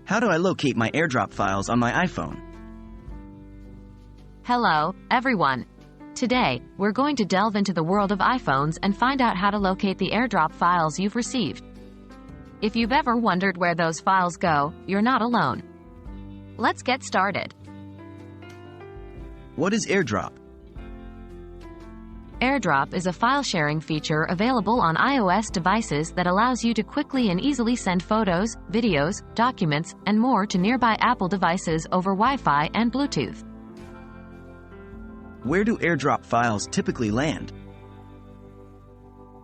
How do I locate my AirDrop files on my iPhone? Hello, everyone. Today, we're going to delve into the world of iPhones and find out how to locate the AirDrop files you've received. If you've ever wondered where those files go, you're not alone. Let's get started. What is AirDrop? AirDrop is a file-sharing feature available on iOS devices that allows you to quickly and easily send photos, videos, documents, and more to nearby Apple devices over Wi-Fi and Bluetooth. Where do AirDrop files typically land?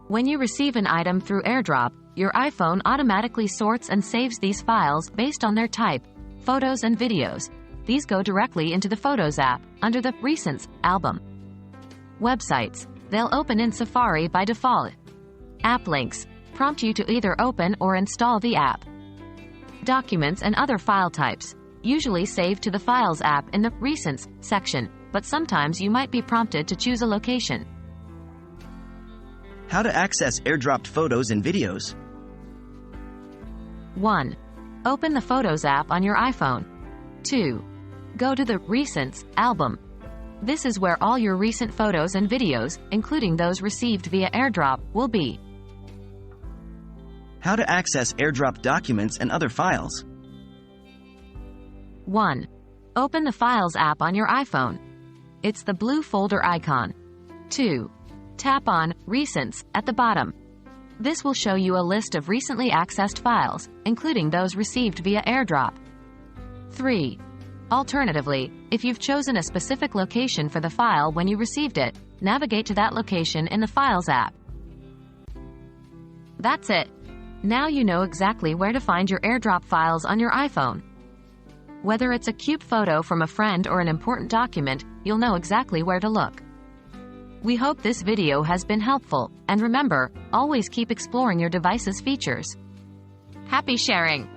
When you receive an item through AirDrop, your iPhone automatically sorts and saves these files based on their type, photos and videos. These go directly into the Photos app, under the Recents album. Websites. They'll open in Safari by default. App links prompt you to either open or install the app. Documents and other file types, usually saved to the Files app in the Recents section, but sometimes you might be prompted to choose a location. How to access AirDropped photos and videos? 1. Open the Photos app on your iPhone. 2. Go to the Recents album. This is where all your recent photos and videos, including those received via AirDrop, will be. How to access AirDrop documents and other files? 1. Open the Files app on your iPhone. It's the blue folder icon. 2. Tap on Recents at the bottom. This will show you a list of recently accessed files, including those received via AirDrop. 3. Alternatively, if you've chosen a specific location for the file when you received it, navigate to that location in the Files app. That's it. Now you know exactly where to find your AirDrop files on your iPhone. Whether it's a cute photo from a friend or an important document, you'll know exactly where to look. We hope this video has been helpful, and remember, always keep exploring your device's features. Happy sharing!